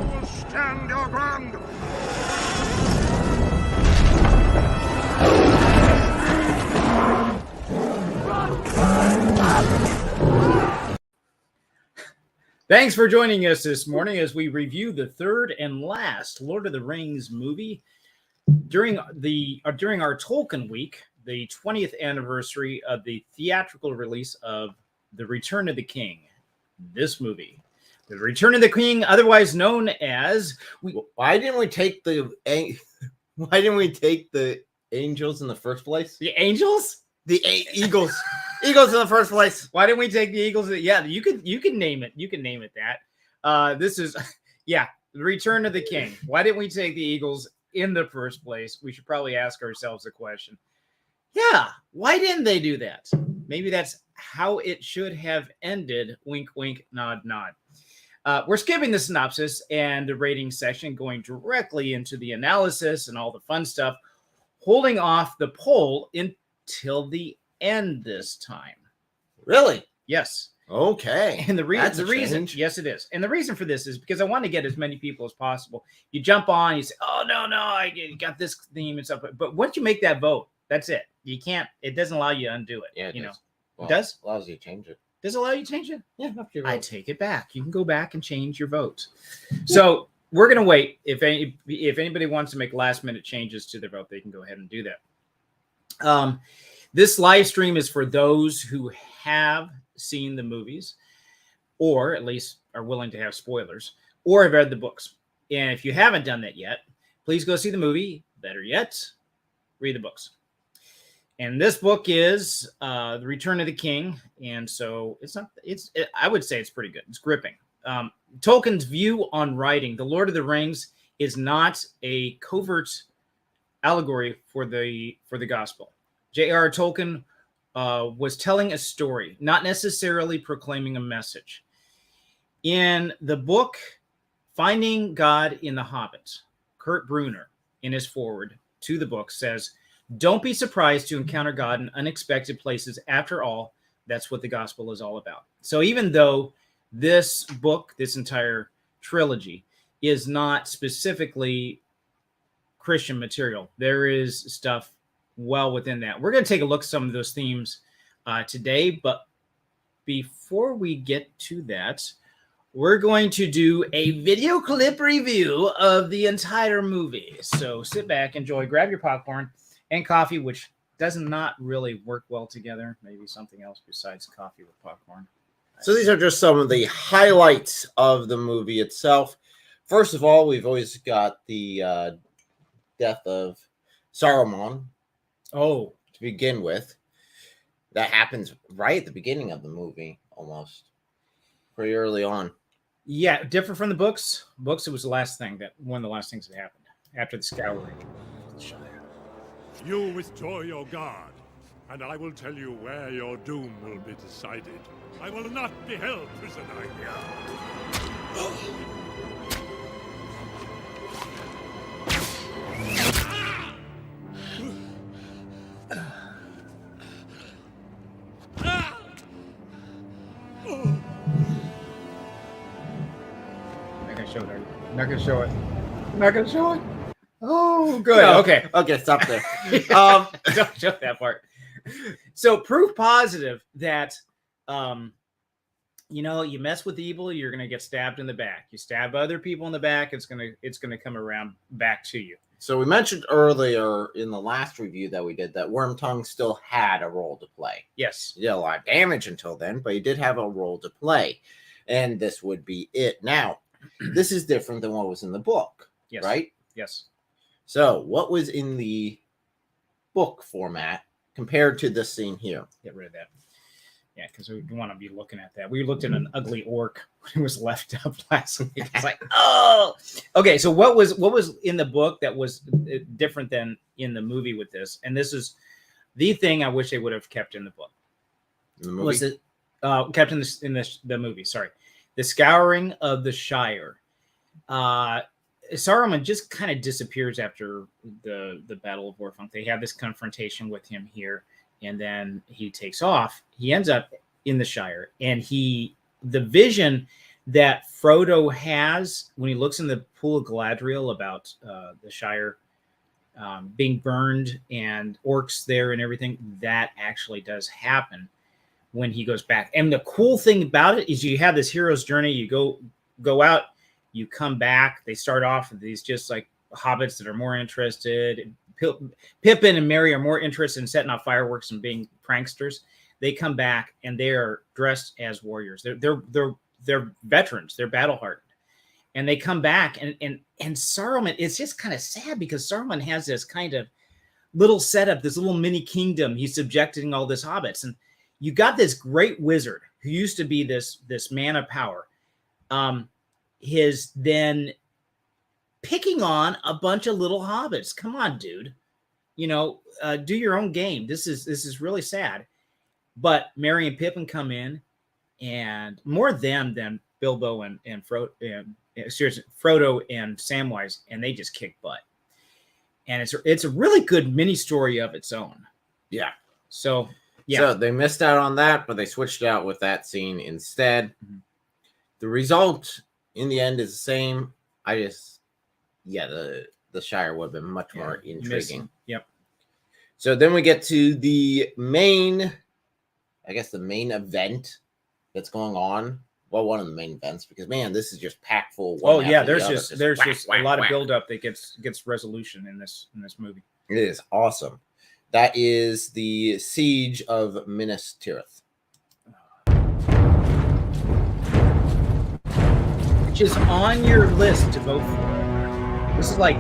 You will stand your ground. Thanks for joining us this morning as we review the third and last Lord of the Rings movie during our Tolkien week, the 20th anniversary of the theatrical release of The Return of the King. This movie, The Return of the King, otherwise known as Why didn't we take the angels in the first place? the Angels? The Eagles. Eagles in the first place. Why didn't we take the Eagles? Yeah, you can name it. You can name it that. This is The Return of the King. Why didn't we take the Eagles in the first place? We should probably ask ourselves the question. Yeah, why didn't they do that? Maybe that's how it should have ended. Wink, wink, nod, nod. We're skipping the synopsis and the rating section, going directly into the analysis and all the fun stuff, holding off the poll until the end this time. Really? Yes. Okay. And the reason, yes, it is. And the reason for this is because I want to get as many people as possible. You jump on, you say, "Oh no, I got this theme and stuff." But once you make that vote, that's it. You can't. It doesn't allow you to undo it. Yeah, it well, does. Allows you to change it. Does it allow you to change it? Yeah, up to your I vote. take it back. You can go back and change your vote. So we're gonna wait. If anybody wants to make last minute changes to their vote, they can go ahead and do that. This live stream is for those who have seen the movies, or at least are willing to have spoilers, or have read the books. And if you haven't done that yet, please go see the movie. Better yet, read the books. And this book is The Return of the King. And so I would say it's pretty good. It's gripping. Tolkien's view on writing, The Lord of the Rings, is not a covert allegory for the gospel. J.R.R. Tolkien was telling a story, not necessarily proclaiming a message. In the book, Finding God in the Hobbit, Kurt Brunner, in his foreword to the book, says, "Don't be surprised to encounter God in unexpected places. After all, that's what the gospel is all about." So even though this book, this entire trilogy, is not specifically Christian material, there is stuff well within that. We're going to take a look at some of those themes today, but before we get to that, we're going to do a video clip review of the entire movie. So sit back, enjoy, grab your popcorn and coffee, which does not really work well together. Maybe something else besides coffee with popcorn. So these are just some of the highlights of the movie itself. First of all, we've always got the death of Saruman. Oh, to begin with, that happens right at the beginning of the movie, almost pretty early on. Yeah, different from the books. Books, it was one of the last things that happened after the scouring. You withdraw your guard, and I will tell you where your doom will be decided. I will not be held prisoner here. I'm not gonna show it. Oh, good. No. Okay, stop there. Don't show that part. So proof positive that you mess with evil, you're gonna get stabbed in the back. You stab other people in the back, it's gonna come around back to you. So we mentioned earlier in the last review that we did that Wormtongue still had a role to play. Yes. He did a lot of damage until then, but he did have a role to play. And this would be it. Now, this is different than what was in the book, yes. Right? Yes. So what was in the book format compared to this scene here? Get rid of that. Yeah, because we want to be looking at that. We looked at an ugly orc when it was left up last week. It's like, oh, okay. So what was in the book that was different than in the movie with this? And this is the thing I wish they would have kept in the book. In the movie? Was it kept in the movie? Sorry, the scouring of the Shire. Saruman just kind of disappears after the Battle of Orthanc. They have this confrontation with him here, and then he takes off. He ends up in the Shire, and the vision that Frodo has when he looks in the pool of Galadriel about the Shire being burned and orcs there and everything, that actually does happen when he goes back. And the cool thing about it is you have this hero's journey. You go out, you come back. They start off with these just like hobbits that are more interested. Pippin and Merry are more interested in setting off fireworks and being pranksters. They come back and they are dressed as warriors. They're veterans. They're battle hardened. And they come back and Saruman, it's just kind of sad because Saruman has this kind of little setup, this little mini kingdom. He's subjecting all this hobbits. And you got this great wizard who used to be this man of power. His then picking on a bunch of little hobbits. Come on, dude. Do your own game. This is really sad. But Merry and Pippin come in, and more them than Bilbo and Frodo and Samwise, and they just kick butt. And it's a really good mini story of its own. Yeah. So they missed out on that, but they switched out with that scene instead. Mm-hmm. The result in the end is the same. The Shire would have been much more intriguing. Yep. So then we get to the main event that's going on. Well, one of the main events, because man, this is just packed full. There's just a lot of buildup that gets resolution in this movie. It is awesome. That is the Siege of Minas Tirith, which is on your list to vote for. This is like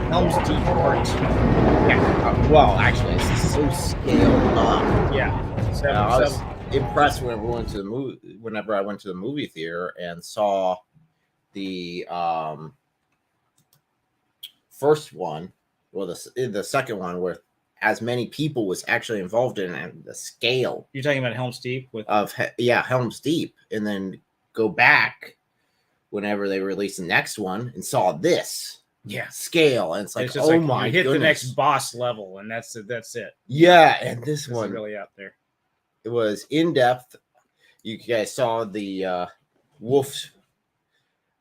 Helm's Deep Part 2. Yeah. Well, actually, it's so scaled up. Yeah. I was impressed whenever I went to the movie theater and saw the first one, well, the second one, where as many people was actually involved in it, and the scale. You're talking about Helm's Deep Helm's Deep, and then go back whenever they released the next one and saw this scale, and it's like, oh my you hit goodness. The next boss level, and that's it. Yeah, and this one is really out there. It was in depth. You guys saw the wolf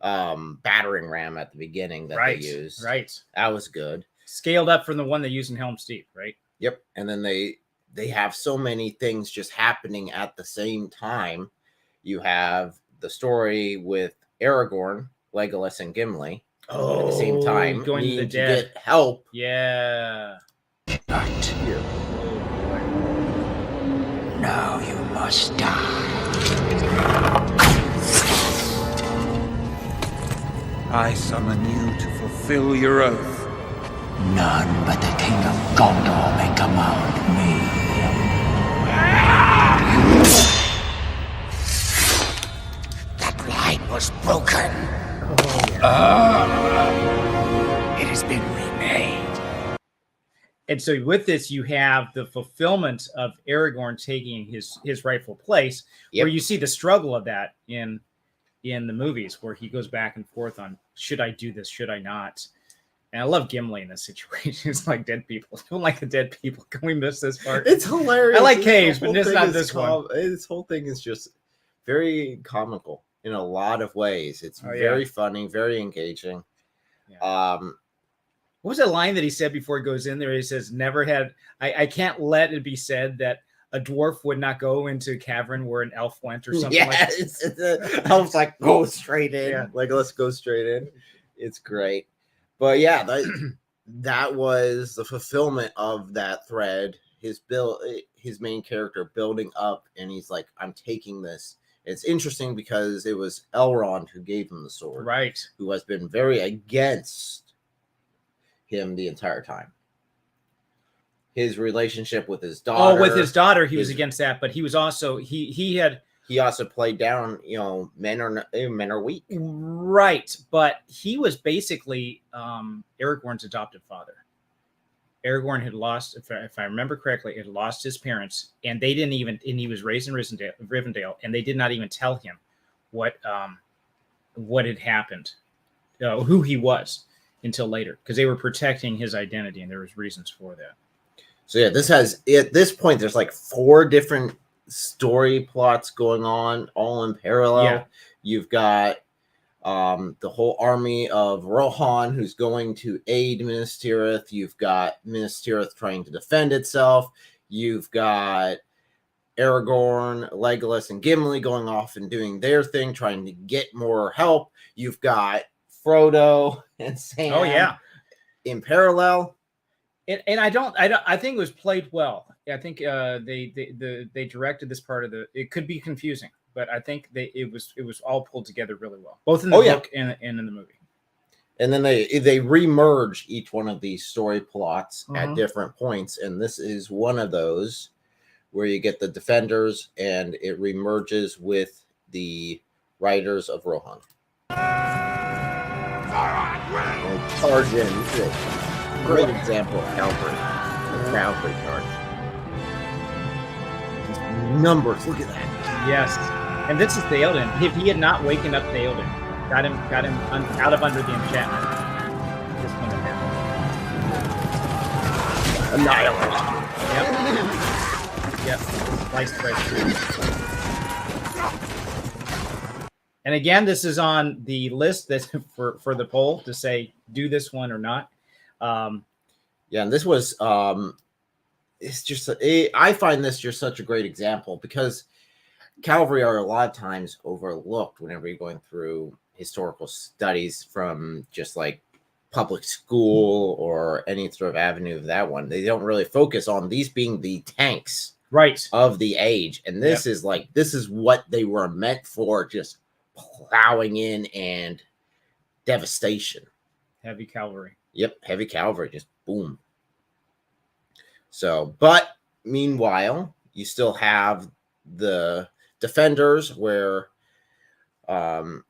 battering ram at the beginning that they used. Right. That was good. Scaled up from the one they used in Helm's Deep, right? Yep. And then they have so many things just happening at the same time. You have the story with Aragorn, Legolas, and Gimli at the same time. Going to the dead. Get help. Yeah. But now you must die. I summon you to fulfill your oath. None but the King of Gondor may command me. That line was broken. It has been remade. And so with this, you have the fulfillment of Aragorn taking his rightful place, where you see the struggle of that in the movies, where he goes back and forth on, should I do this? Should I not? And I love Gimli in this situation. It's like dead people. I don't like the dead people. Can we miss this part? It's hilarious. I like caves, but it's not this one. This whole thing is just very comical in a lot of ways. It's very funny, very engaging. Yeah. What was that line that he said before he goes in there? He says, I can't let it be said that a dwarf would not go into a cavern where an elf went or something like that. Elf's like, go straight in. Yeah. Like, let's go straight in. It's great. But yeah, that was the fulfillment of that thread. His main character building up, and he's like, I'm taking this. It's interesting because it was Elrond who gave him the sword. Right. Who has been very against him the entire time. His relationship with his daughter. Oh, with his daughter, he was against that, but he was also he also played down, men are weak. Right, but he was basically Aragorn's adopted father. Aragorn had lost, if I remember correctly, had lost his parents, and they didn't even, and he was raised in Rivendell, and they did not even tell him what had happened, who he was, until later, because they were protecting his identity, and there was reasons for that. So yeah, at this point, there's like 4 different story plots going on, all in parallel. You've got the whole army of Rohan who's going to aid Minas Tirith. You've got Minas Tirith trying to defend itself. You've got Aragorn, Legolas, and Gimli going off and doing their thing, trying to get more help. You've got Frodo and Sam. Oh yeah, in parallel. And I think it was played well. I think they directed this part of it could be confusing, but I think it was all pulled together really well, both in the book and in the movie. And then they remerge each one of these story plots at different points, and this is one of those where you get the defenders and it remerges with the riders of Rohan. Charge in. Great example of cavalry charge. Numbers, look at that. Yes, and this is Theoden. If he had not waken up Theoden, got him out of under the enchantment, this wouldn't have happened. Annihilation. Yep. Sliced right through. And again, this is on the list that for the poll to say do this one or not. And this was it's just I find this just such a great example because cavalry are a lot of times overlooked whenever you're going through historical studies from just like public school or any sort of avenue of that one. They don't really focus on these being the tanks of the age, and this is what they were meant for, just plowing in and devastation. Heavy cavalry. Yep, heavy cavalry, just boom. So, but meanwhile, you still have the defenders where, man,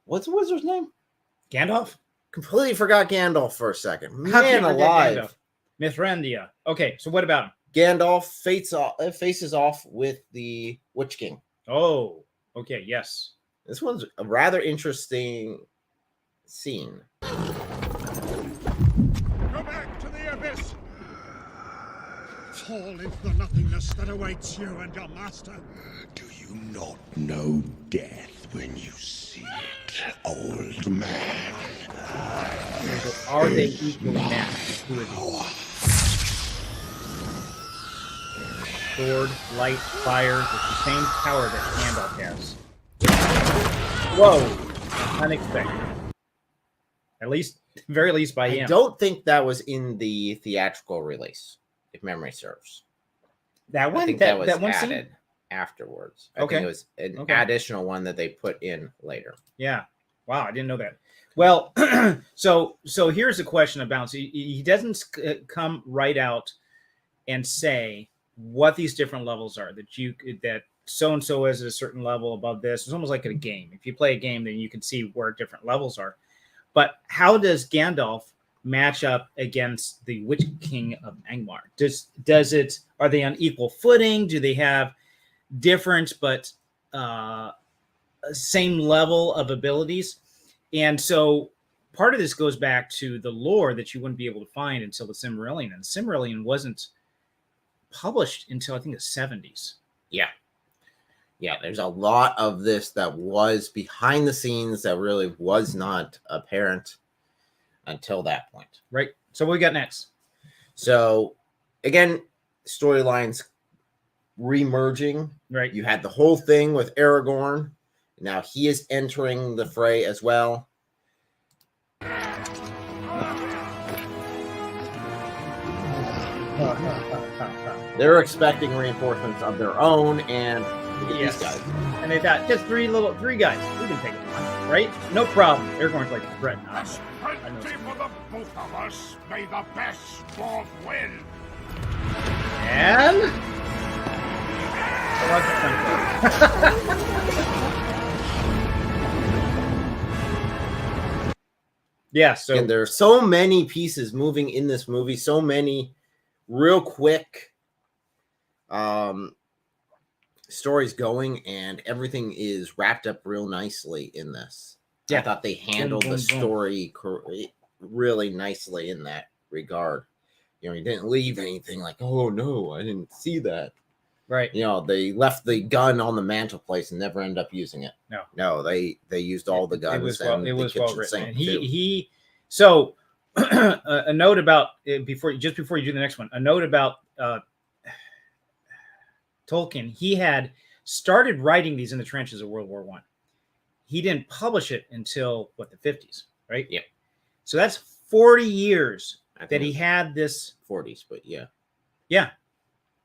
what's the wizard's name? Gandalf? Completely forgot Gandalf for a second. Man alive. Mithrandir. Okay, so what about him? Gandalf faces off with the Witch King. Oh, okay, yes. This one's a rather interesting scene. Go back to the abyss! Fall into the nothingness that awaits you and your master. Do you not know death when you see it, old man? So are they equally matched? Who is it? Sword, light, fire, with the same power that Gandalf has. Whoa! Unexpected. At least, very least by him. I don't think that was in the theatrical release, if memory serves. That one, I think that was one added scene? afterwards. I think it was an additional one that they put in later. Yeah. Wow, I didn't know that. Well, so here's a question about. So he doesn't come right out and say what these different levels are. That so and so is at a certain level above this. It's almost like in a game. If you play a game, then you can see where different levels are. But how does Gandalf match up against the Witch King of Angmar? Does it? Are they on equal footing? Do they have different but same level of abilities? And so part of this goes back to the lore that you wouldn't be able to find until the Silmarillion. And the Silmarillion wasn't published until I think the 70s. Yeah, there's a lot of this that was behind the scenes that really was not apparent until that point. Right. So what we got next? So again, storylines remerging. Right. You had the whole thing with Aragorn. Now he is entering the fray as well. They're expecting reinforcements of their own, and look at these guys. And they thought, just three guys. We can take them on, right? No problem. Aragorn's like, threaten us. Plenty for the both of us. May the best both win. And yeah, so and there are so many pieces moving in this movie, so many real quick stories going, and everything is wrapped up real nicely in this. I thought they handled the story really nicely in that regard. You know, you didn't leave anything like, oh no, I didn't see that. Right. You know, they left the gun on the mantelpiece and never end up using it. No, they used all the guns. It was well written. Sink And too. he so a note about before you do the next one. A note about Tolkien. He had started writing these in the trenches of World War I. He didn't publish it until the 50s, right? Yeah. So that's 40 years that he had this 40s, but yeah. Yeah.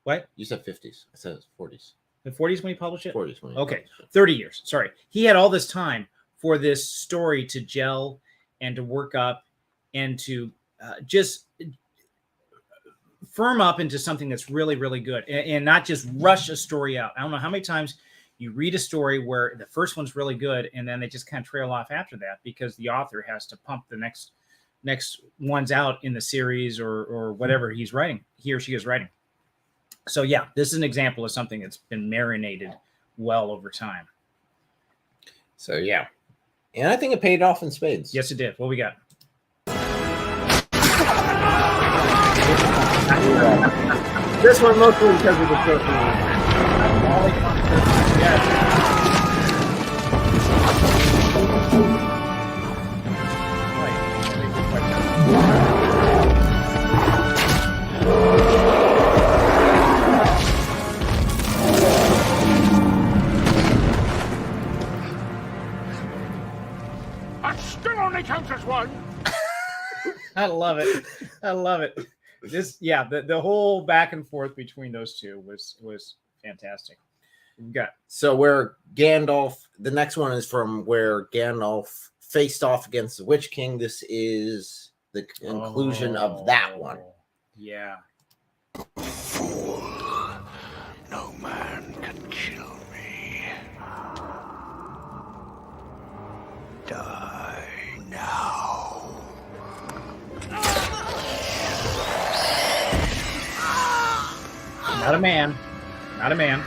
What? You said 50s. I said 40s. The 40s when he published it? 40s when he Okay. published it. 30 years. Sorry. He had all this time for this story to gel and to work up and to just firm up into something that's really, really good and not just rush a story out. I don't know how many times you read a story where the first one's really good and then they just kind of trail off after that because the author has to pump the next ones out in the series or whatever he or she is writing. So yeah, this is an example of something that's been marinated well over time. So yeah. And I think it paid off in spades. Yes, it did. What we got? This one mostly because of the trophy. That still only counts as one. I love it. I love it. The whole back and forth between those two was fantastic. We've got So where Gandalf, the next one is from where Gandalf faced off against the Witch King. This is the conclusion of that one. Yeah. Fool. No man can kill me. Die now. Not a man. Not a man.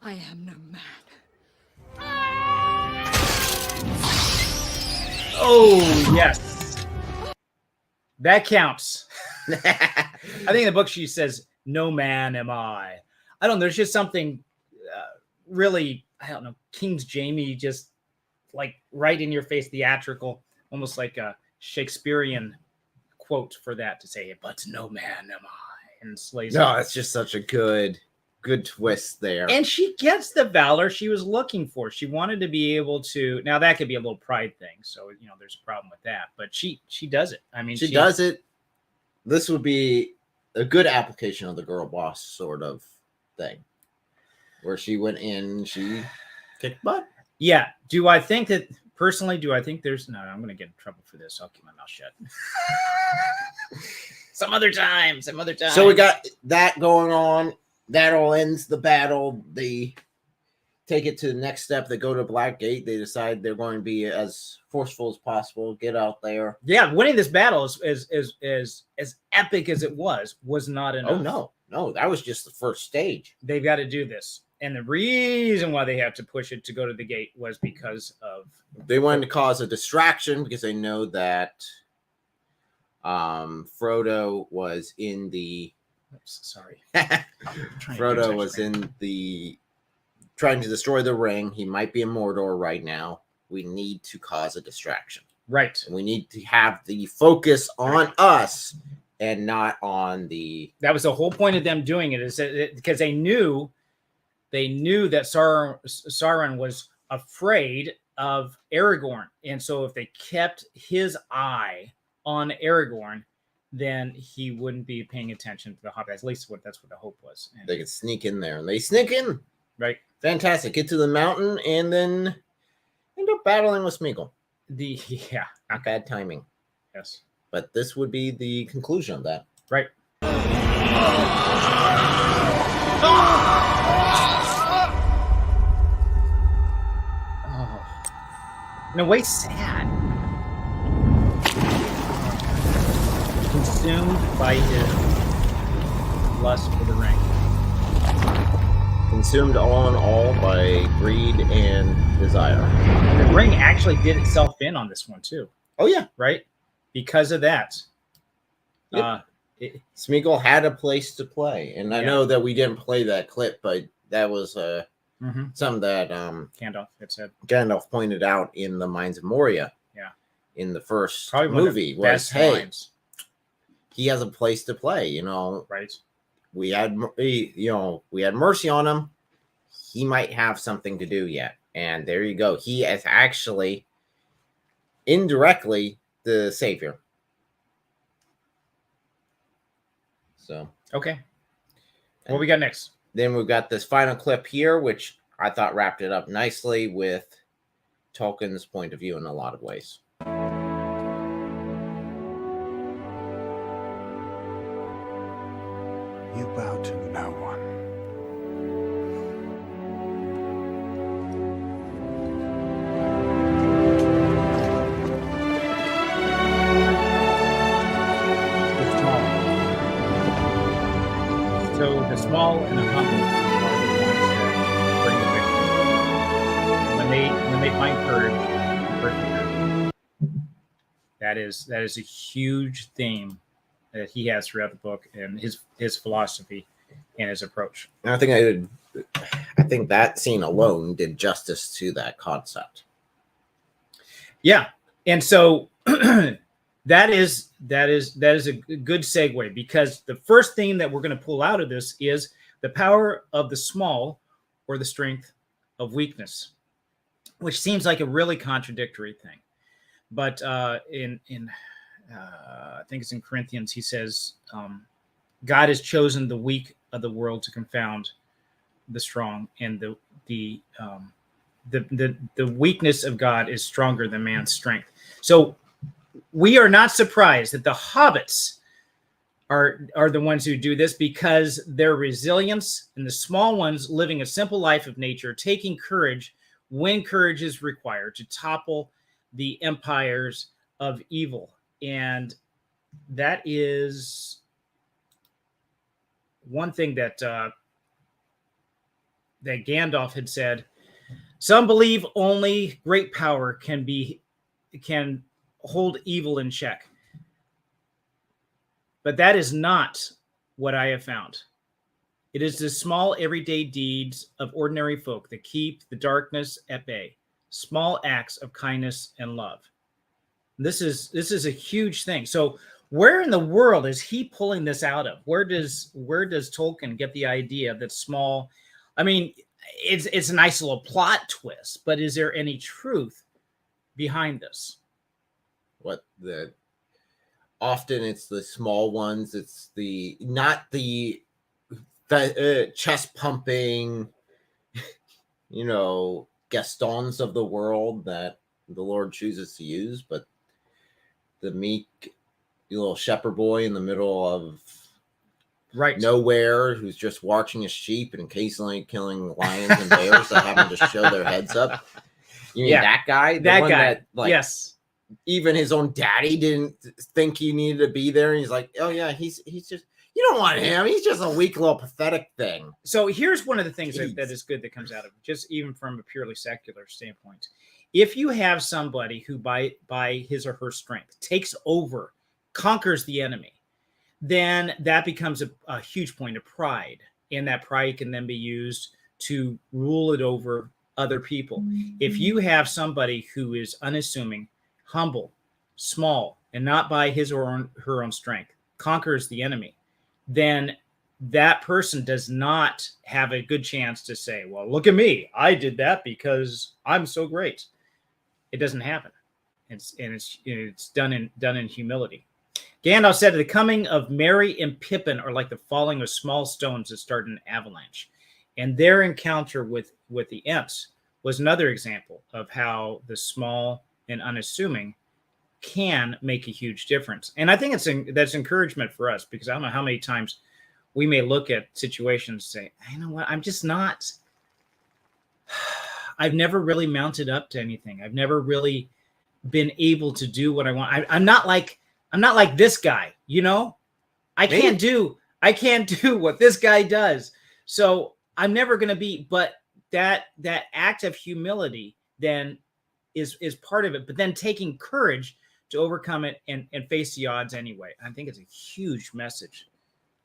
I am no man. Oh, yes. That counts. I think in the book she says, "No man am I." I don't know. There's just something really, I don't know, King's Jamie, just like right in your face, theatrical, almost like a Shakespearean quote for that to say, "But no man am I," and slays. No, it's just such a good twist there. And she gets the valor she was looking for. She wanted to be able to. Now that could be a little pride thing, so there's a problem with that. But she does it. I mean, she does it. This would be a good application of the girl boss sort of thing, where she went in, she kicked butt. Yeah. Do I think that personally? Do I think there's no? I'm going to get in trouble for this. I'll keep my mouth shut. Some other time. So we got that going on. That all ends the battle. They take it to the next step. They go to Black Gate. They decide they're going to be as forceful as possible. Get out there. Yeah, winning this battle is as epic as it was not enough. Oh no, that was just the first stage. They've got to do this, and the reason why they have to push it to go to the gate was because of they wanted to cause a distraction because they know that Frodo was in the. Sorry. Frodo was in the trying to destroy the ring. He might be in Mordor right now. We need to cause a distraction. Right. And we need to have the focus on us and not on the. That was the whole point of them doing it, is that because they knew that Sauron was afraid of Aragorn, and so if they kept his eye on Aragorn, then he wouldn't be paying attention to the Hobbit. At least that's what the hope was. And they could sneak in there, and they sneak in. Right. Fantastic. Get to the mountain, and then end up battling with Smeagol. Not bad timing. Yes. But this would be the conclusion of that. Right. Oh. In a way, sad. Consumed by his lust for the ring. Consumed all in all by greed and desire. The ring actually did itself in on this one too. Oh yeah, right. Because of that, yep. Smeagol had a place to play, and I know that we didn't play that clip, but that was something that Gandalf pointed out in the Mines of Moria. Yeah, in the first probably movie was, hey, lines. He has a place to play. You know, right? We had mercy on him. He might have something to do yet, and there you go. He is actually indirectly the savior. So okay, what we got next? Then we've got this final clip here, which I thought wrapped it up nicely with Tolkien's point of view in a lot of ways. You bow to no one. So the small and the humble are the ones that bring the victory. When they find courage, that is a huge theme that he has throughout the book, and his philosophy and his approach. And I think that scene alone did justice to that concept. Yeah, and so that is a good segue, because the first thing that we're going to pull out of this is the power of the small, or the strength of weakness, which seems like a really contradictory thing. But in I think it's in Corinthians, he says, God has chosen the weak of the world to confound the strong, and the weakness of God is stronger than man's strength. So we are not surprised that the hobbits are the ones who do this, because their resilience, and the small ones living a simple life of nature, taking courage when courage is required to topple the empires of evil. And that is one thing that Gandalf had said. Some believe only great power can hold evil in check. But that is not what I have found. It is the small everyday deeds of ordinary folk that keep the darkness at bay. Small acts of kindness and love. This is a huge thing. So where in the world is he pulling this out of? Where does Tolkien get the idea that small? I mean, it's a nice little plot twist, but is there any truth behind this? Often it's the small ones. It's not the chest pumping, Gastons of the world that the Lord chooses to use, but the meek little shepherd boy in the middle of nowhere, who's just watching his sheep and occasionally killing lions and bears that happen to show their heads up. You mean that guy? That guy. Yes. Even his own daddy didn't think he needed to be there. And he's like, oh yeah, he's just, you don't want him. He's just a weak little pathetic thing. So here's one of the things that is good that comes out of it, just even from a purely secular standpoint. If you have somebody who by his or her strength takes over, conquers the enemy, then that becomes a huge point of pride. And that pride can then be used to rule it over other people. If you have somebody who is unassuming, humble, small, and not by his or her own strength, conquers the enemy, then that person does not have a good chance to say, well, look at me. I did that because I'm so great. It doesn't happen. It's done in humility. Gandalf said, the coming of Merry and Pippin are like the falling of small stones that start an avalanche. And their encounter with the Ents was another example of how the small and unassuming can make a huge difference. And I think that's encouragement for us, because I don't know how many times we may look at situations and say, you know what, I'm just not, I've never really mounted up to anything. I've never really been able to do what I want. I'm not like this guy, I can't do what this guy does. So I'm never going to be, but that act of humility then is part of it. But then taking courage to overcome it and face the odds anyway. I think it's a huge message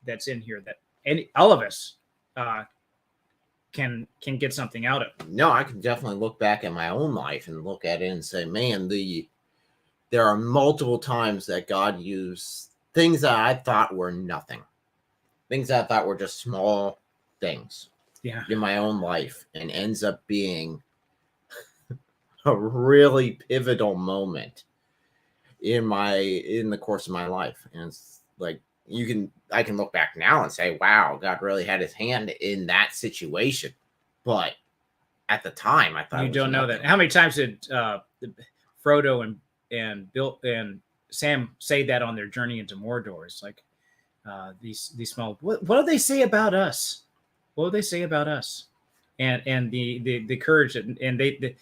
that's in here that all of us can get something out of. No, I can definitely look back at my own life and look at it and say, man, there are multiple times that God used things that I thought were nothing, things that I thought were just small things in my own life, and ends up being a really pivotal moment in the course of my life. And it's like, I can look back now and say, wow, God really had his hand in that situation. But at the time, I thought you don't know that. How many times did Frodo and Bill and Sam say that on their journey into Mordor? It's like these small. What do they say about us? What do they say about us? And the courage that,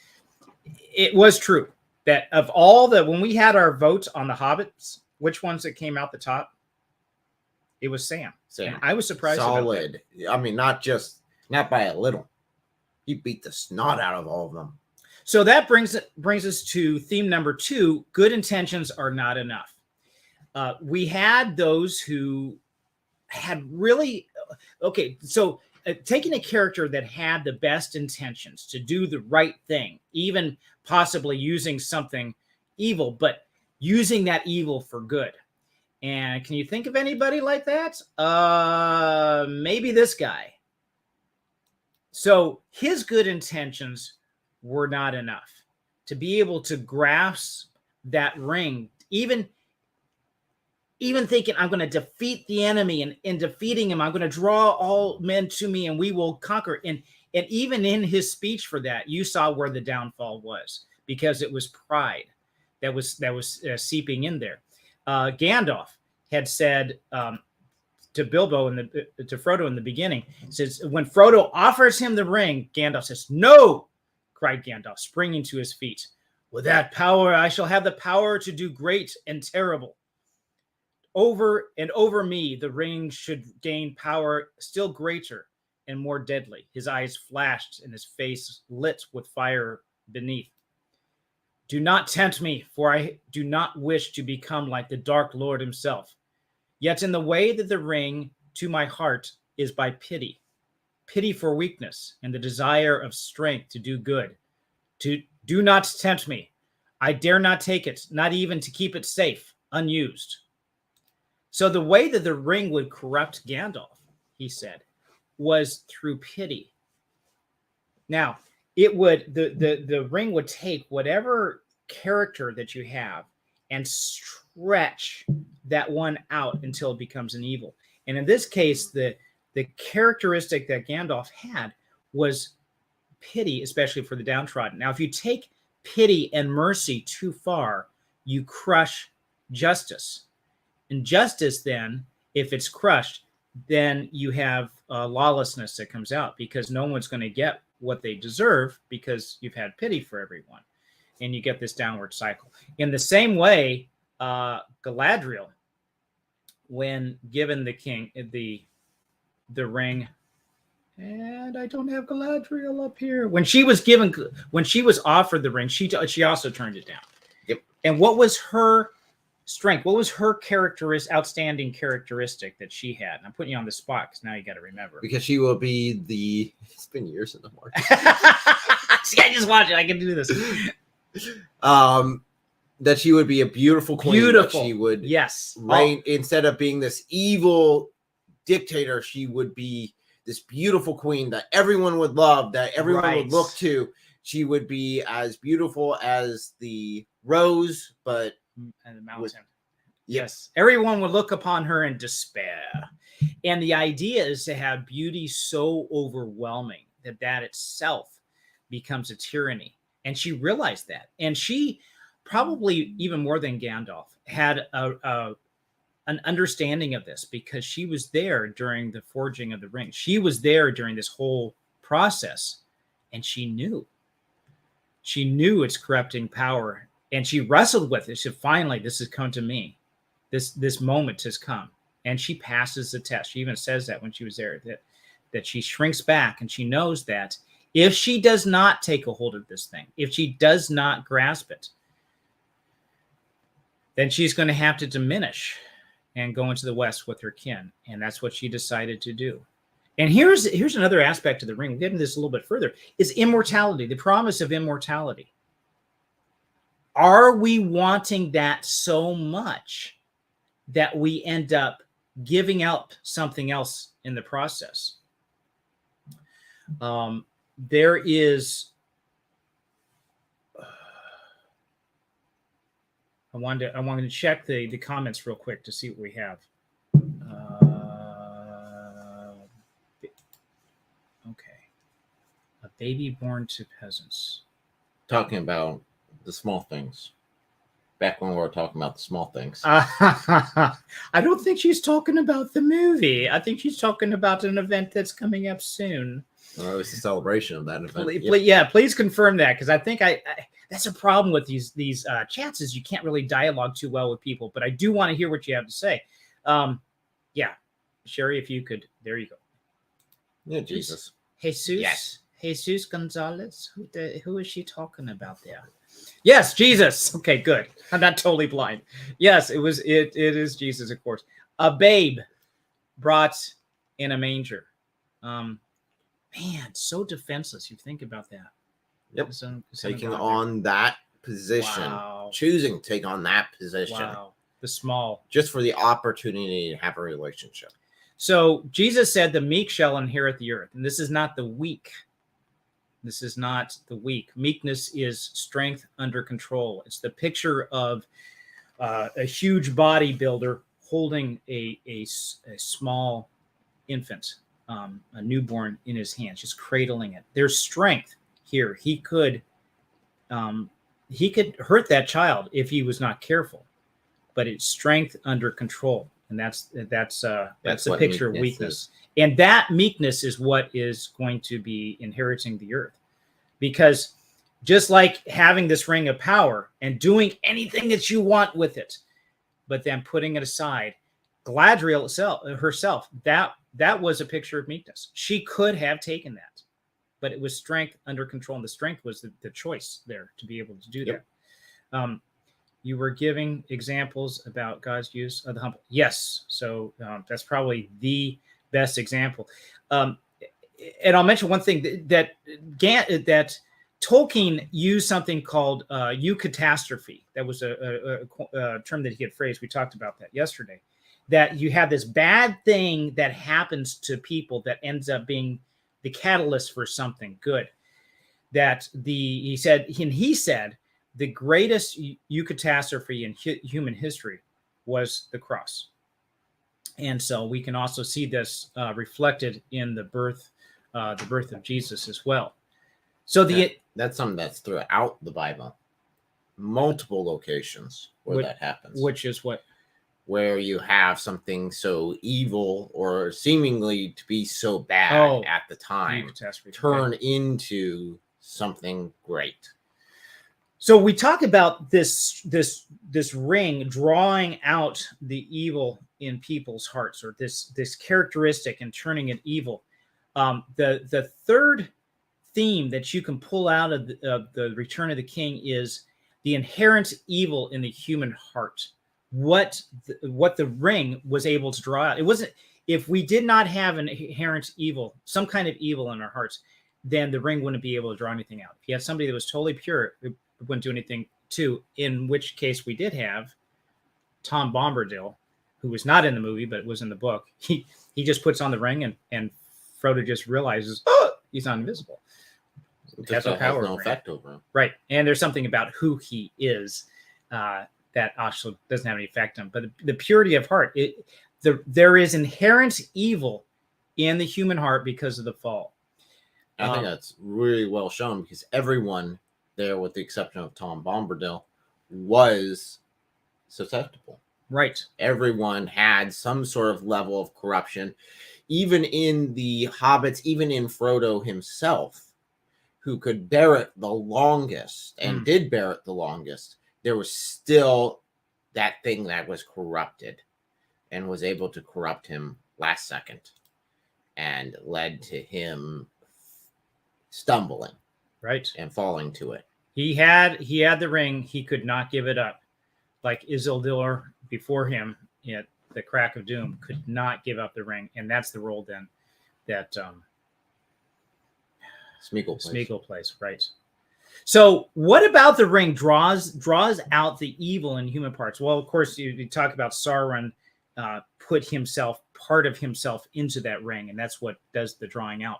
it was true that of all when we had our votes on the Hobbits, which ones that came out the top? It was Sam. And I was surprised. Solid. About that. I mean, not by a little. He beat the snot out of all of them. So that brings us to theme number 2. Good intentions are not enough. We had those who had really So taking a character that had the best intentions to do the right thing, even possibly using something evil, but using that evil for good. And can you think of anybody like that? Maybe this guy. So his good intentions were not enough to be able to grasp that ring, even thinking, I'm going to defeat the enemy, and in defeating him, I'm going to draw all men to me and we will conquer. And even in his speech for that, you saw where the downfall was, because it was pride that was seeping in there. Gandalf had said to Frodo in the beginning, says, when Frodo offers him the ring, Gandalf says, "No!" cried Gandalf, springing to his feet. "With that power, I shall have the power to do great and terrible. Over me, the ring should gain power still greater and more deadly." His eyes flashed and his face lit with fire beneath. "Do not tempt me, for I do not wish to become like the Dark Lord himself. Yet in the way that the ring to my heart is by pity for weakness and the desire of strength to do good. Do not tempt me. I dare not take it, not even to keep it safe, unused." So the way that the ring would corrupt Gandalf, he said, was through pity. Now, the ring would take whatever character that you have and stretch that one out until it becomes an evil. And in this case, the characteristic that Gandalf had was pity, especially for the downtrodden. Now, if you take pity and mercy too far, you crush justice. And justice, then, if it's crushed, then you have lawlessness that comes out, because no one's going to get what they deserve because you've had pity for everyone. And you get this downward cycle. In the same way, Galadriel, when given the king the ring, and I don't have Galadriel up here. When she was offered the ring, she also turned it down. Yep. And what was her strength? What was her outstanding characteristic that she had? And I'm putting you on the spot because now you got to remember. Because she will be it's been years in the market. See, I just watch it. I can do this. That she would be a beautiful queen. Beautiful. She would reign instead of being this evil dictator. She would be this beautiful queen that everyone would love, that everyone would look to. She would be as beautiful as the rose, but and the mountain. Yes. Everyone would look upon her in despair. And the idea is to have beauty so overwhelming that itself becomes a tyranny. And she realized that. And she, probably even more than Gandalf, had an understanding of this, because she was there during the forging of the ring. She was there during this whole process, and she knew its corrupting power, and she wrestled with it. She said, finally, this has come to me. This moment has come, and she passes the test. She even says that when she was there, that she shrinks back, and she knows that if she does not take a hold of this thing, if she does not grasp it, then she's going to have to diminish and go into the West with her kin. And that's what she decided to do. And here's another aspect of the ring. We'll get into this a little bit further, is immortality, the promise of immortality. Are we wanting that so much that we end up giving up something else in the process? There is... I wanted to check the comments real quick to see what we have. Okay. A baby born to peasants. Talking about the small things. Back when we were talking about the small things. I don't think she's talking about the movie. I think she's talking about an event that's coming up soon. Well, it was a celebration of that event. Please confirm that, because I think I that's a problem with these chats, is you can't really dialogue too well with people. But I do want to hear what you have to say. Yeah, Sherry, if you could, there you go. Yeah, Jesus. Jesus. Yes. Jesus Gonzalez. Who is she talking about there? Yes, Jesus. Okay, good. I'm not totally blind. Yes, it is Jesus, of course. A babe brought in a manger. Man, so defenseless. You think about that. Yep. Taking on that position. Wow. Choosing to take on that position. Wow. The small. Just for the opportunity to have a relationship. So Jesus said the meek shall inherit the earth. And this is not the weak. This is not the weak. Meekness is strength under control. It's the picture of a huge bodybuilder holding a small infant, a newborn in his hands, just cradling it. There's strength here. He could hurt that child if he was not careful, but it's strength under control, and that's the picture of weakness. And that meekness is what is going to be inheriting the earth, because just like having this ring of power and doing anything that you want with it, but then putting it aside, Galadriel herself, that was a picture of meekness. She could have taken that, but it was strength under control. And the strength was the choice there to be able to do that. You were giving examples about God's use of the humble. Yes. So that's probably the best example. And I'll mention one thing that Tolkien used something called eucatastrophe. That was a term that he had phrased. We talked about that yesterday. That you have this bad thing that happens to people that ends up being the catalyst for something good. He said the greatest eucatastrophe in human history was the cross. And so we can also see this reflected in the birth of Jesus as well. So that's something that's throughout the Bible, multiple locations where that happens. Which is what? Where you have something so evil or seemingly to be so bad at the time turn into something great. So we talk about this ring drawing out the evil in people's hearts, or this characteristic and turning it evil. The third theme that you can pull out of the Return of the King is the inherent evil in the human heart. What the ring was able to draw out. It wasn't, if we did not have an inherent evil, some kind of evil in our hearts, then the ring wouldn't be able to draw anything out. If you had somebody that was totally pure, it wouldn't do anything too. In which case we did have Tom Bombadil, who was not in the movie but was in the book. He just puts on the ring and Frodo just realizes he's not invisible. It has no effect over him. Right. And there's something about who he is that actually doesn't have any effect on him. But the purity of heart, there is inherent evil in the human heart because of the fall. I think that's really well shown, because everyone there, with the exception of Tom Bombadil, was susceptible. Right. Everyone had some sort of level of corruption, even in the hobbits, even in Frodo himself, who could bear it the longest and did bear it the longest. There was still that thing that was corrupted and was able to corrupt him last second and led to him stumbling, right, and falling to it. He had the ring. He could not give it up. like Isildur before him at the crack of doom, could not give up the ring, and that's the role then that Smeagol plays, right? So, what about the ring draws out the evil in human parts? Well, of course, you talk about Sauron put part of himself into that ring, and that's what does the drawing out.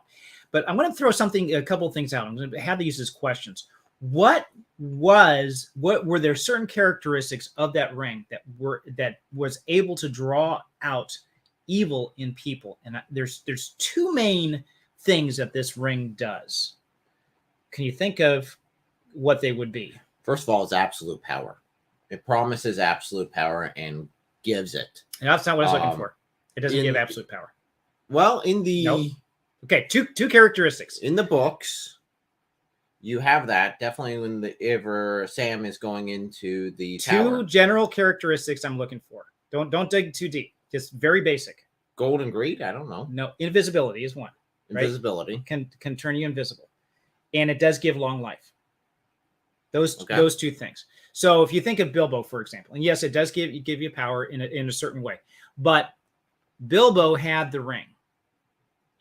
But I'm going to throw a couple of things out. I'm going to have these as questions. What were there certain characteristics of that ring that was able to draw out evil in people? And there's two main things that this ring does. Can you think of what they would be? First of all, it's absolute power. It promises absolute power and gives it. And that's not what I was looking for. It doesn't give absolute power. Well, in the nope. Okay, two characteristics in the books. You have that definitely whenever Sam is going into the tower. Two general characteristics I'm looking for. Don't dig too deep. Just very basic. Gold and greed. I don't know. No, invisibility is one. Invisibility can turn you invisible, and it does give long life. Those two things. So if you think of Bilbo, for example, and yes, it does give you power in a certain way, but Bilbo had the ring,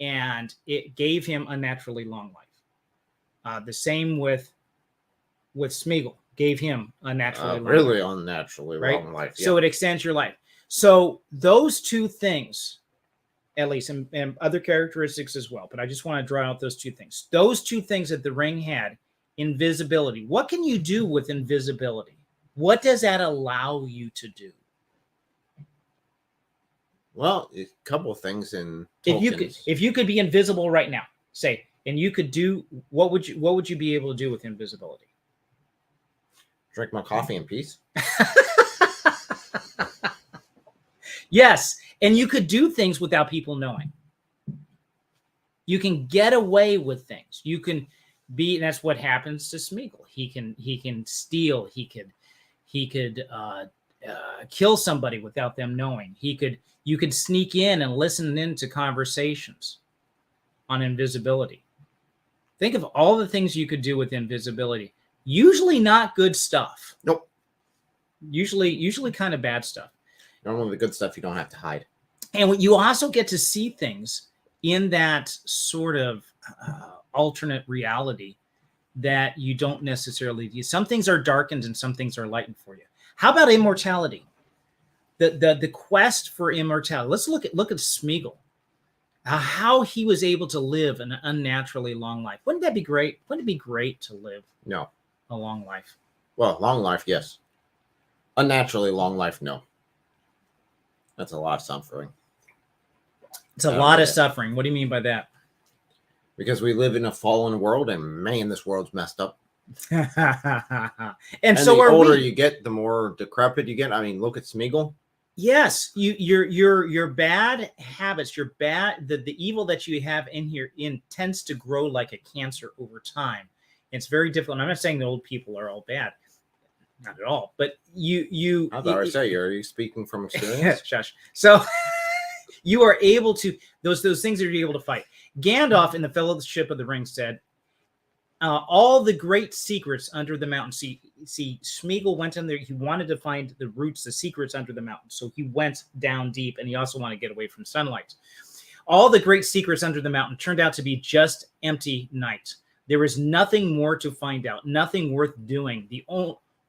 and it gave him unnaturally long life. The same with Smeagol, gave him unnaturally unnaturally long life. Yeah. So it extends your life. So those two things, at least, and other characteristics as well, but I just want to draw out those two things. Those two things that the ring had. Invisibility. What can you do with invisibility? What does that allow you to do? Well, a couple of things in Tolkien's. If you could be invisible right now, say, and you could do what would you be able to do with invisibility? Drink my coffee in peace. Yes, and you could do things without people knowing. You can get away with things. You can be, and that's what happens to Smeagol. He can steal. He could kill somebody without them knowing. You could sneak in and listen into conversations on invisibility. Think of all the things you could do with invisibility. Usually not good stuff. Nope. Usually kind of bad stuff. Normally the good stuff you don't have to hide. And you also get to see things in that sort of alternate reality that you don't necessarily view. Some things are darkened and some things are lightened for you. How about immortality? The quest for immortality. Let's look at Smeagol. How he was able to live an unnaturally long life. Wouldn't that be great? Wouldn't it be great to live a long life? Well, long life, yes. Unnaturally long life, no. That's a lot of suffering. It's a lot of suffering. What do you mean by that? Because we live in a fallen world, and man, this world's messed up. and so the older you get, the more decrepit you get. I mean, look at Smeagol. Yes, your bad habits, the evil that you have tends to grow like a cancer over time. It's very difficult. And I'm not saying the old people are all bad, not at all. But I thought I say, are you speaking from experience? Shush. So you are able to those things that you're able to fight. Gandalf in the Fellowship of the Ring said, all the great secrets under the mountain. See, Smeagol went in there. He wanted to find the roots, the secrets under the mountain. So he went down deep, and he also wanted to get away from sunlight. All the great secrets under the mountain turned out to be just empty night. There is nothing more to find out, nothing worth doing. The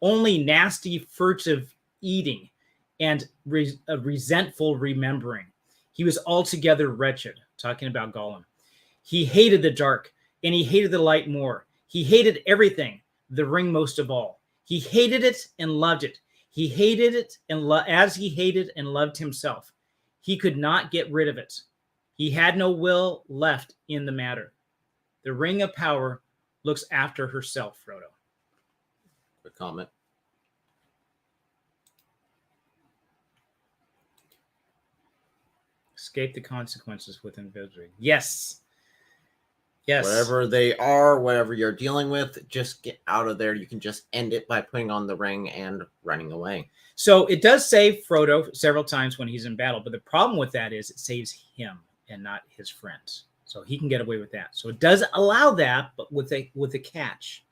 only nasty, furtive eating and resentful remembering. He was altogether wretched, talking about Gollum. He hated the dark, and he hated the light more. He hated everything, the ring most of all. He hated it and loved it. He hated it as he hated and loved himself. He could not get rid of it. He had no will left in the matter. The ring of power looks after herself, Frodo. Quick comment. Escape the consequences with invisibility. Yes. Yes. Whatever they are, whatever you're dealing with, just get out of there. You can just end it by putting on the ring and running away. So it does save Frodo several times when he's in battle, but the problem with that is it saves him and not his friends. So he can get away with that. So it does allow that, but with a catch.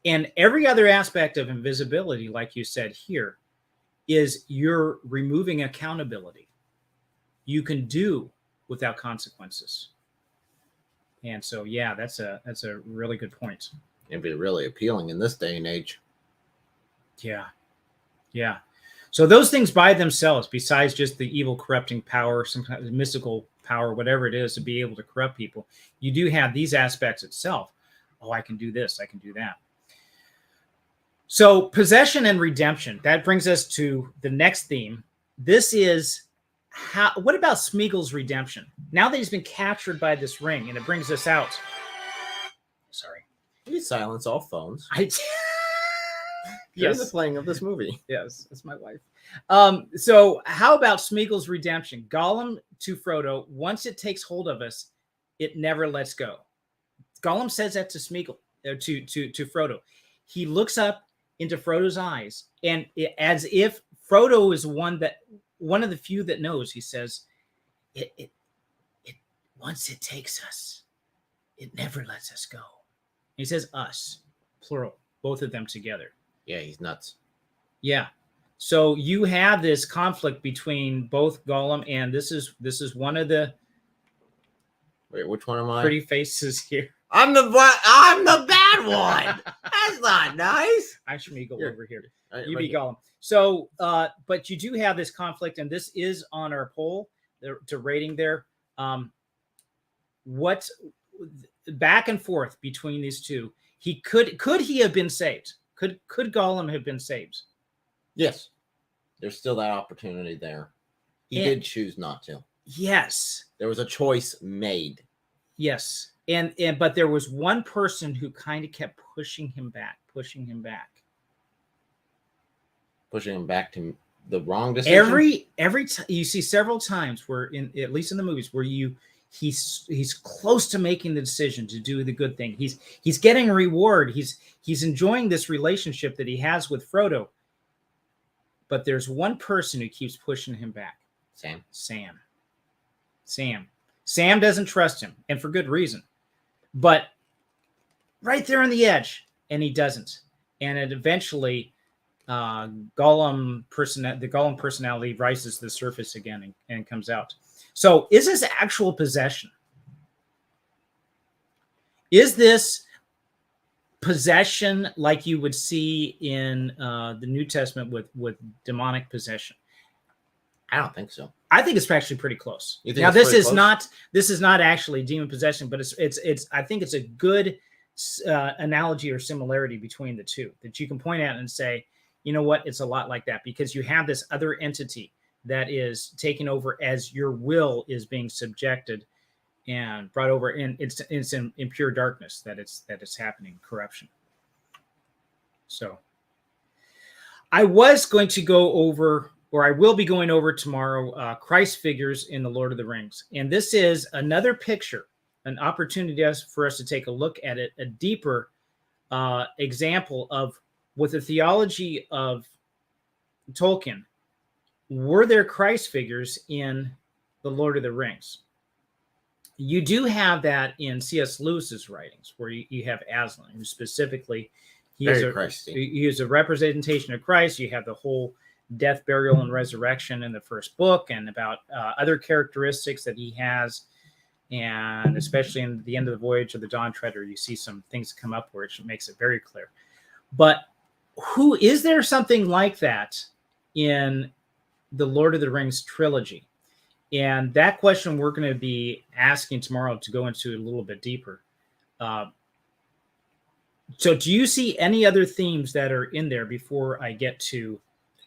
And every other aspect of invisibility, like you said here, is you're removing accountability. You can do without consequences. And so, yeah, that's a really good point. It'd be really appealing in this day and age. Yeah. Yeah. So those things by themselves, besides just the evil corrupting power, some kind of mystical power, whatever it is to be able to corrupt people, you do have these aspects itself. Oh, I can do this. I can do that. So possession and redemption, that brings us to the next theme. This is what about Smeagol's redemption? Now that he's been captured by this ring, and it brings us out. Sorry. You silence all phones. Yes, the playing of this movie. Yes, it's my wife. So how about Smeagol's redemption? Gollum to Frodo, once it takes hold of us, it never lets go. Gollum says that to Smeagol, to Frodo. He looks up into Frodo's eyes, and as if Frodo is one of the few that knows, he says, it once it takes us, it never lets us go. And he says us, plural, both of them together. Yeah, he's nuts. Yeah. So you have this conflict between both Gollum and this is one of the Wait, which one am I? pretty faces here. I'm the bad one. That's not nice. I should go Here. over here. Right, You right be here. Gollum. So, but you do have this conflict, and this is on our poll to rating there. What back and forth between these two? Could he have been saved? Could Gollum have been saved? Yes. There's still that opportunity there. He And- did choose not to. Yes. There was a choice made. Yes. And but there was one person who kind of kept pushing him back. Pushing him back to the wrong decision. Every time you see several times where at least in the movies where he's close to making the decision to do the good thing. He's getting a reward. He's enjoying this relationship that he has with Frodo. But there's one person who keeps pushing him back. Sam doesn't trust him, and for good reason. But right there on the edge, and he doesn't. And it eventually the Gollum personality rises to the surface again and comes out. So is this actual possession? Is this possession like you would see in the New Testament with demonic possession? I don't think so. I think it's actually pretty close. You think Now it's this pretty is close? this is not actually demon possession, but it's I think it's a good analogy or similarity between the two that you can point at and say, you know what, it's a lot like that, because you have this other entity that is taking over as your will is being subjected and brought over, and it's in pure darkness that it's happening, corruption. So I was going to go over, or I will be going over tomorrow, Christ figures in the Lord of the Rings. And this is another picture, an opportunity for us to take a look at it, a deeper example of, with the theology of Tolkien, were there Christ figures in the Lord of the Rings? You do have that in C.S. Lewis's writings, where you have Aslan, who specifically he is a representation of Christ. You have the whole death, burial, and resurrection in the first book, and about other characteristics that he has. And especially in the end of the Voyage of the Dawn Treader, you see some things come up where it makes it very clear. But is there something like that in the Lord of the Rings trilogy? And that question we're going to be asking tomorrow to go into a little bit deeper. So do you see any other themes that are in there before I get to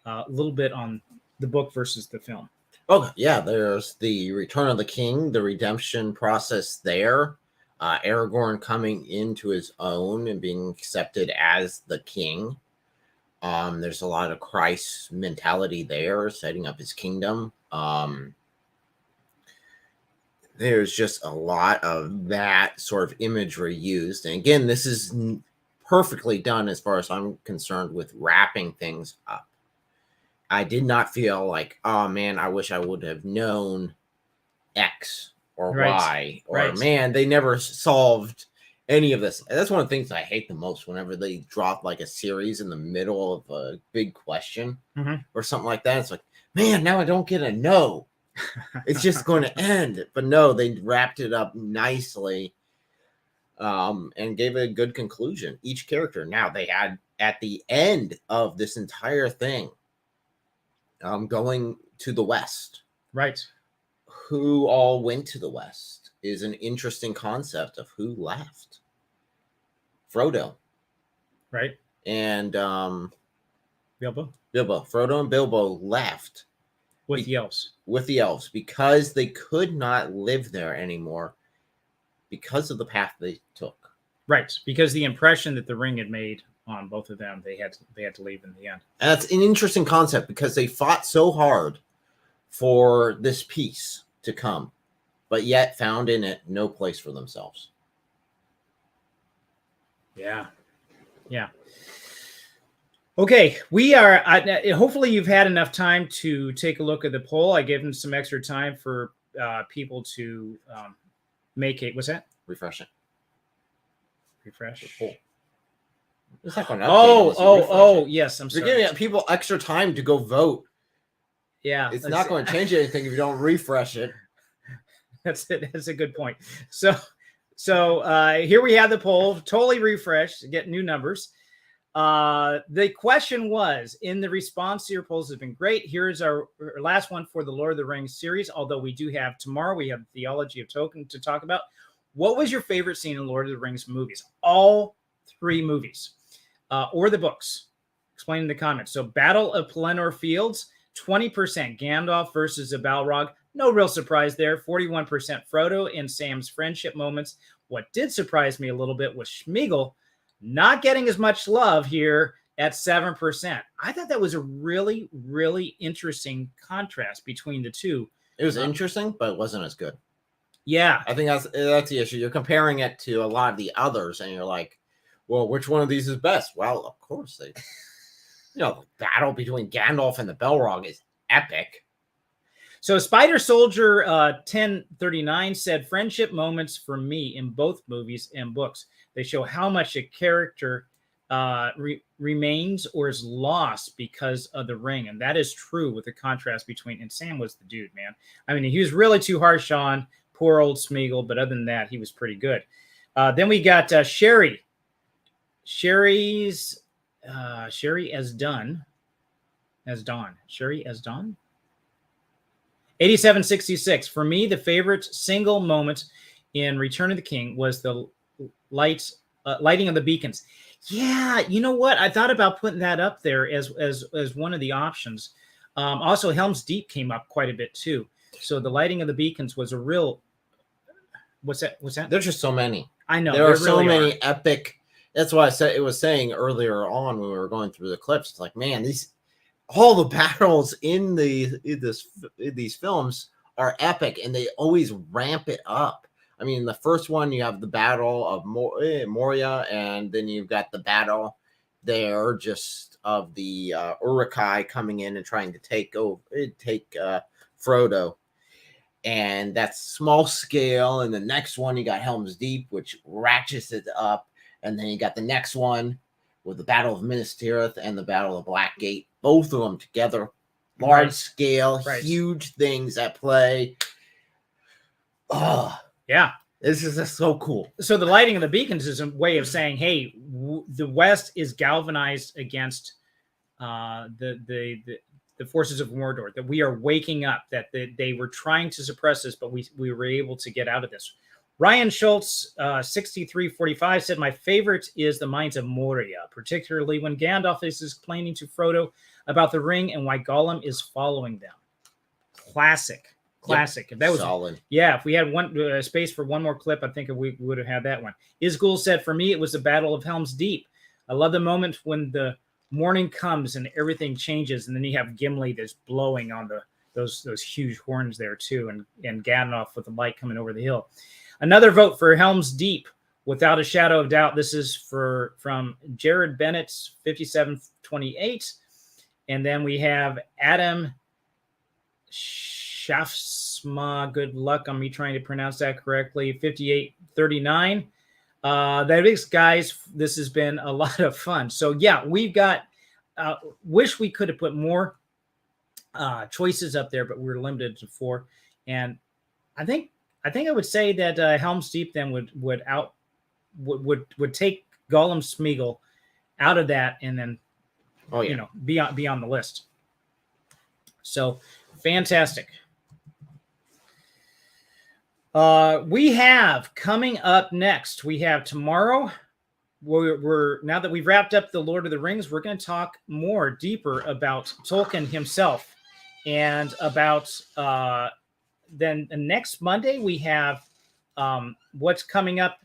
a little bit on the book versus the film? Okay, yeah, there's the Return of the King, the redemption process there. Aragorn coming into his own and being accepted as the king. There's a lot of Christ mentality there, setting up his kingdom. There's just a lot of that sort of imagery used. And again, this is perfectly done as far as I'm concerned with wrapping things up. I did not feel like, oh man, I wish I would have known X or Y, or man, they never solved any of this. And that's one of the things I hate the most whenever they drop like a series in the middle of a big question or something like that. It's like, man, now I don't get a no. It's just going to end. But no, they wrapped it up nicely and gave it a good conclusion. Each character. Now they had at the end of this entire thing going to the West. Right. Who all went to the West is an interesting concept of who left. Frodo. Right. And Bilbo. Frodo and Bilbo left With the elves. With the elves because they could not live there anymore because of the path they took. Right. Because the impression that the ring had made on both of them, they had to leave in the end. And that's an interesting concept because they fought so hard for this peace to come, but yet found in it no place for themselves. Yeah. Yeah. Okay, we are. Hopefully, you've had enough time to take a look at the poll. I gave them some extra time for people to make it. What's that? Refresh. It's like oh, yes. I'm sorry. You're giving people extra time to go vote. Yeah, it's not going to change anything if you don't refresh it. That's it. That's a good point. So here we have the poll, totally refreshed to get new numbers. The question was, in the response to your polls has been great. Here's our last one for the Lord of the Rings series. Although we do have tomorrow, we have Theology of Tolkien to talk about. What was your favorite scene in Lord of the Rings movies? All 3 movies, or the books. Explain in the comments. So, Battle of Pelennor Fields, 20% Gandalf versus the Balrog. No real surprise there. 41% Frodo and Sam's friendship moments. What did surprise me a little bit was Sméagol not getting as much love here at 7%. I thought that was a really, really interesting contrast between the two. It was interesting, but it wasn't as good. Yeah. I think that's the issue. You're comparing it to a lot of the others, and you're like, well, which one of these is best? Well, of course, the battle between Gandalf and the Balrog is epic. So Spider Soldier 1039 said, friendship moments for me in both movies and books. They show how much a character remains or is lost because of the ring. And that is true with the contrast between, and Sam was the dude, man. I mean, he was really too harsh on poor old Sméagol, but other than that, he was pretty good. Then we got Sherry. Sherry as Dawn. Sherry as Dawn? 8766. For me, the favorite single moment in Return of the King was the lighting of the beacons. Yeah, you know what? I thought about putting that up there as one of the options. Also, Helm's Deep came up quite a bit too. So the lighting of the beacons was a real. What's that? There's just so many. I know there are so many epic. That's why it was saying earlier on when we were going through the clips. It's like, man, all the battles in these films are epic, and they always ramp it up. I mean, the first one, you have the Battle of Moria, and then you've got the battle there just of the Uruk-hai coming in and trying to take Frodo. And that's small scale. And the next one, you got Helm's Deep, which ratchets it up. And then you got the next one with the Battle of Minas Tirith and the Battle of Blackgate. Both of them together, large scale, huge things at play. Oh, yeah. This is just so cool. So the lighting of the beacons is a way of saying, hey, the West is galvanized against the forces of Mordor, that we are waking up, that they were trying to suppress this, but we were able to get out of this. Ryan Schultz, 6345, said, my favorite is the Mines of Moria, particularly when Gandalf is explaining to Frodo about the ring and why Gollum is following them. Classic. Yep. If that was solid. Yeah, if we had one space for one more clip, I think we would have had that one. Isgul said, for me, it was the Battle of Helm's Deep. I love the moment when the morning comes and everything changes, and then you have Gimli that's blowing on those huge horns there too, and Gandalf with the light coming over the hill. Another vote for Helm's Deep, without a shadow of doubt. This is from Jared Bennett, 5728, and then we have Adam Shafsma. Good luck on me trying to pronounce that correctly. 5839. That is, guys, this has been a lot of fun. So yeah, we've got, wish we could have put more choices up there, but we're limited to 4. And I think I would say that Helm's Deep then would take Gollum Smeagol out of that, and then be on the list. So fantastic. We have coming up next. We have tomorrow. We're now that we've wrapped up the Lord of the Rings, we're going to talk more deeper about Tolkien himself, and about then next Monday we have what's coming up.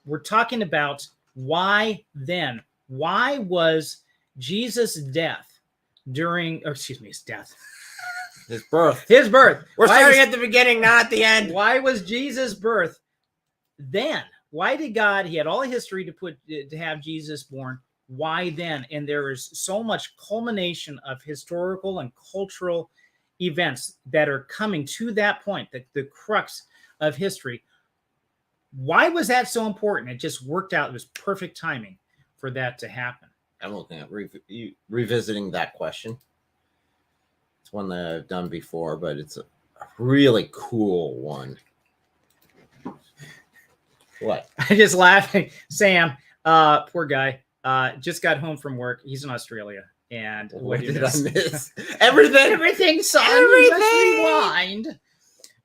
We're talking about why was Jesus' death his death. His birth. We're starting at the beginning, not at the end. Why was Jesus' birth then? Why did God? He had all the history to have Jesus born. Why then? And there is so much culmination of historical and cultural events that are coming to that point, the crux of history. Why was that so important? It just worked out. It was perfect timing for that to happen. I'm looking at revisiting that question. It's one that I've done before, but it's a really cool one. What? I'm just laughing. Sam, poor guy, just got home from work. He's in Australia. And what did I miss? Everything, son. Everything. You must rewind.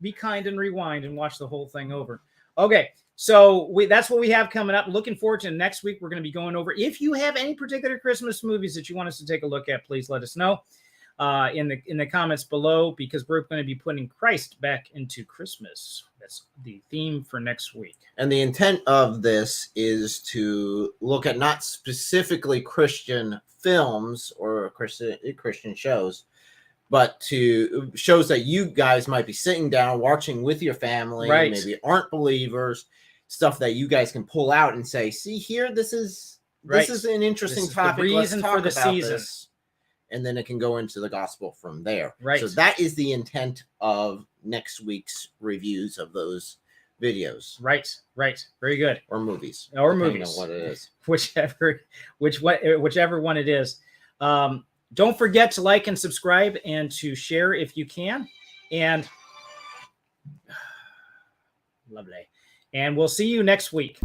Be kind and rewind and watch the whole thing over. Okay, so that's what we have coming up. Looking forward to next week. We're going to be going over. If you have any particular Christmas movies that you want us to take a look at, please let us know in the comments below, because we're going to be putting Christ back into Christmas. That's the theme for next week. And the intent of this is to look at not specifically Christian films or Christian shows, but to shows that you guys might be sitting down watching with your family, right? Maybe aren't believers, stuff that you guys can pull out and say, see here, this is an interesting topic. The reason for the season. This. And then it can go into the gospel from there. Right. So that is the intent of next week's reviews of those videos. Right. Very good. Or movies. Or depending movies. on what it is. Whichever one it is. Don't forget to like and subscribe and to share if you can. And lovely. And we'll see you next week.